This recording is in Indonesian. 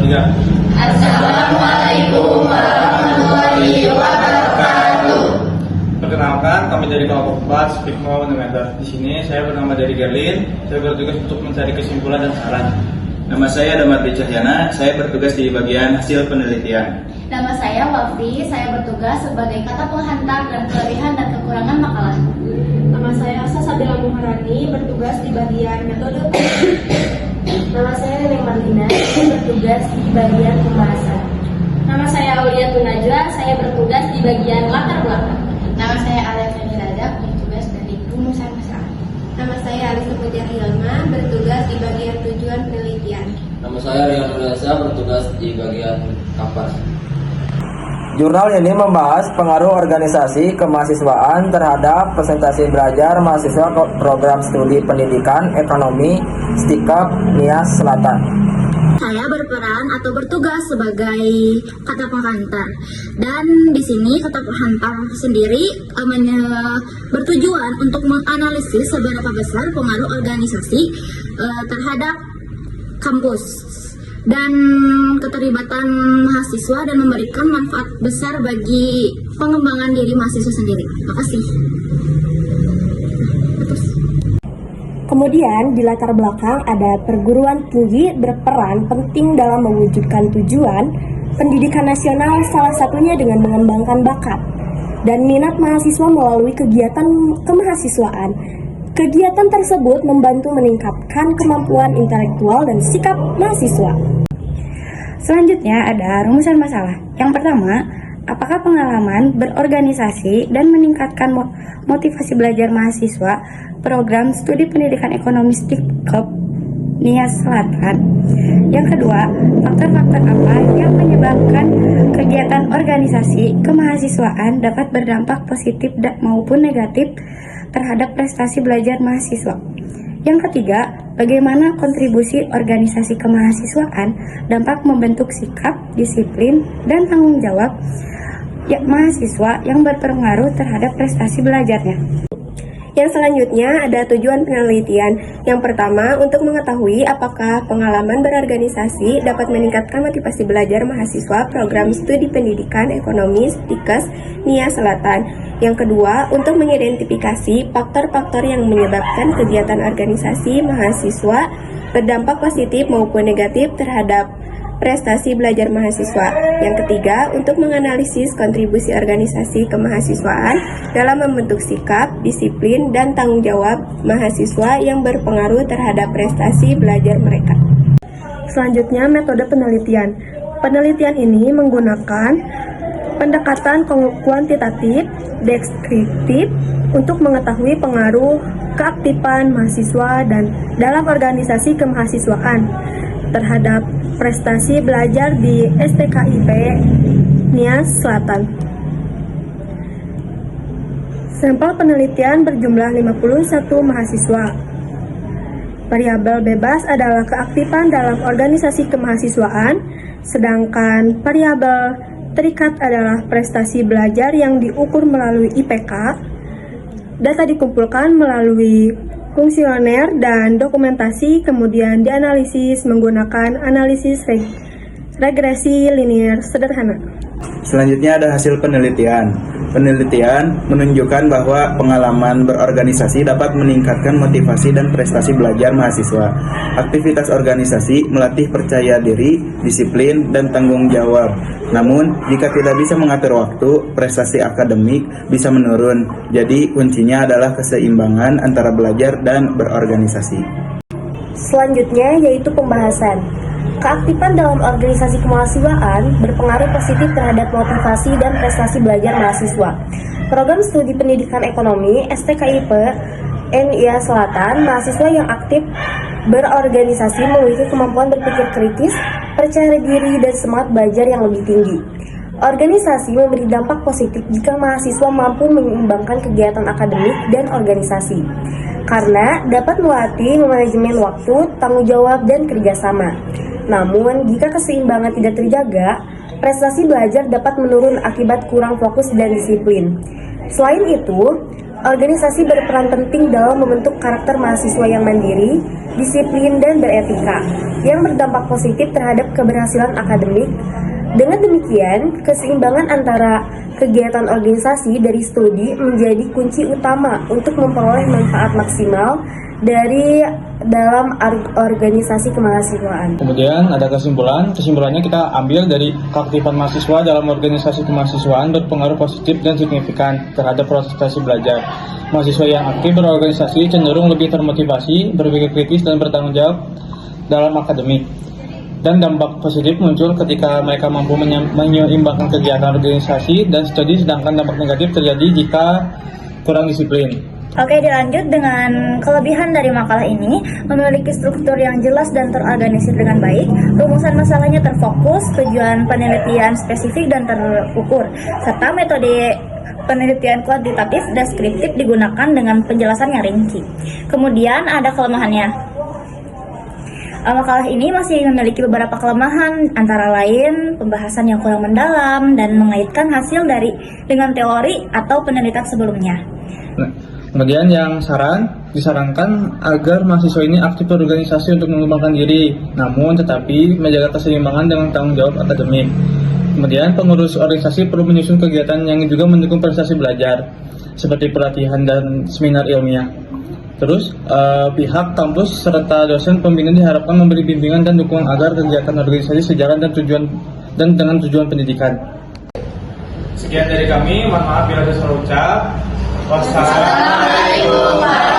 3. Assalamualaikum warahmatullahi wabarakatuh. Perkenalkan, kami dari kelompok 4 Spikmo Fundamental. Di sini saya bernama dari Gerlin. Saya bertugas untuk mencari kesimpulan dan saran. Nama saya Damardi Cahyana, saya bertugas di bagian hasil penelitian. Nama saya Wafi, saya bertugas sebagai kata penghantar dan kelebihan dan kekurangan makalah. Nama saya Sasabila Muharani, bertugas di bagian metode. Nama saya Neneng Marlina, saya bertugas di bagian pembahasan. Nama saya Auliatul Najwa, saya bertugas di bagian latar belakang. Nama saya Alia Rajab, bertugas dari rumusan masalah. Nama saya Alisa Putih Hilma, bertugas di bagian tujuan penelitian. Nama saya Rian Nurasa, bertugas di bagian kapas. Jurnal ini membahas pengaruh organisasi kemahasiswaan terhadap presentasi belajar mahasiswa program studi pendidikan ekonomi STIKAP NIAS Selatan. Saya berperan atau bertugas sebagai kata penghantar, dan di sini kata penghantar sendiri bertujuan untuk menganalisis seberapa besar pengaruh organisasi terhadap kampus dan keterlibatan mahasiswa dan memberikan manfaat besar bagi pengembangan diri mahasiswa sendiri. Terima kasih. Kemudian di latar belakang ada perguruan tinggi berperan penting dalam mewujudkan tujuan pendidikan nasional, salah satunya dengan mengembangkan bakat dan minat mahasiswa melalui kegiatan kemahasiswaan. Kegiatan tersebut membantu meningkatkan kemampuan intelektual dan sikap mahasiswa. Selanjutnya ada rumusan masalah. Yang pertama, apakah pengalaman berorganisasi dan meningkatkan motivasi belajar mahasiswa program studi pendidikan ekonomi STIKAP NIAS Selatan? Yang kedua, faktor-faktor apa yang menyebabkan kegiatan organisasi kemahasiswaan dapat berdampak positif maupun negatif terhadap prestasi belajar mahasiswa? Yang ketiga, bagaimana kontribusi organisasi kemahasiswaan dapat membentuk sikap, disiplin, dan tanggung jawab mahasiswa yang berpengaruh terhadap prestasi belajarnya? Yang selanjutnya ada tujuan penelitian. Yang pertama, untuk mengetahui apakah pengalaman berorganisasi dapat meningkatkan motivasi belajar mahasiswa program studi pendidikan ekonomi STIKAS NIAS Selatan. Yang kedua, untuk mengidentifikasi faktor-faktor yang menyebabkan kegiatan organisasi mahasiswa berdampak positif maupun negatif terhadap prestasi belajar mahasiswa. Yang ketiga, untuk menganalisis kontribusi organisasi kemahasiswaan dalam membentuk sikap, disiplin, dan tanggung jawab mahasiswa yang berpengaruh terhadap prestasi belajar mereka. Selanjutnya, metode penelitian. Penelitian ini menggunakan pendekatan kuantitatif, deskriptif untuk mengetahui pengaruh keaktifan mahasiswa dan dalam organisasi kemahasiswaan terhadap prestasi belajar di STKIP NIAS Selatan. Sampel penelitian berjumlah 51 mahasiswa. Variabel bebas adalah keaktifan dalam organisasi kemahasiswaan, sedangkan variabel terikat adalah prestasi belajar yang diukur melalui IPK. Data dikumpulkan melalui fungsioner dan dokumentasi, kemudian dianalisis menggunakan analisis regresi linear sederhana. Selanjutnya ada hasil penelitian. Penelitian menunjukkan bahwa pengalaman berorganisasi dapat meningkatkan motivasi dan prestasi belajar mahasiswa. Aktivitas organisasi melatih percaya diri, disiplin, dan tanggung jawab. Namun, jika tidak bisa mengatur waktu, prestasi akademik bisa menurun. Jadi, kuncinya adalah keseimbangan antara belajar dan berorganisasi. Selanjutnya yaitu pembahasan. Keaktifan dalam organisasi kemahasiswaan berpengaruh positif terhadap motivasi dan prestasi belajar mahasiswa. Program studi pendidikan ekonomi STKIP NIAS Selatan, mahasiswa yang aktif berorganisasi memiliki kemampuan berpikir kritis, percaya diri, dan semangat belajar yang lebih tinggi. Organisasi memberi dampak positif jika mahasiswa mampu menyeimbangkan kegiatan akademik dan organisasi, karena dapat melatih manajemen waktu, tanggung jawab, dan kerjasama. Namun, jika keseimbangan tidak terjaga, prestasi belajar dapat menurun akibat kurang fokus dan disiplin. Selain itu, Organisasi berperan penting dalam membentuk karakter mahasiswa yang mandiri, disiplin, dan beretika, yang berdampak positif terhadap keberhasilan akademik. Dengan demikian, keseimbangan antara kegiatan organisasi dari studi menjadi kunci utama untuk memperoleh manfaat maksimal dari dalam organisasi kemahasiswaan. Kemudian ada kesimpulannya kita ambil dari keaktifan mahasiswa dalam organisasi kemahasiswaan berpengaruh positif dan signifikan terhadap prestasi belajar. Mahasiswa yang aktif berorganisasi cenderung lebih termotivasi, berpikir kritis, dan bertanggung jawab dalam akademik. Dan dampak positif muncul ketika mereka mampu menyeimbangkan kegiatan organisasi dan studi, sedangkan dampak negatif terjadi jika kurang disiplin. Oke, dilanjut dengan kelebihan dari makalah ini, memiliki struktur yang jelas dan terorganisir dengan baik, rumusan masalahnya terfokus, tujuan penelitian spesifik dan terukur, serta metode penelitian kuantitatif deskriptif digunakan dengan penjelasan yang rinci. Kemudian ada kelemahannya. Makalah ini masih memiliki beberapa kelemahan, antara lain pembahasan yang kurang mendalam dan mengaitkan hasil dengan teori atau penelitian sebelumnya. Kemudian yang disarankan agar mahasiswa ini aktif berorganisasi untuk mengembangkan diri, namun tetapi menjaga keseimbangan dengan tanggung jawab akademik. Kemudian pengurus organisasi perlu menyusun kegiatan yang juga mendukung prestasi belajar, seperti pelatihan dan seminar ilmiah. Terus, pihak kampus serta dosen pembina diharapkan memberi bimbingan dan dukungan agar kegiatan organisasi sejalan dan dengan tujuan pendidikan. Sekian dari kami, mohon maaf bila ada salah ucap. Wassalamualaikum warahmatullahi wabarakatuh.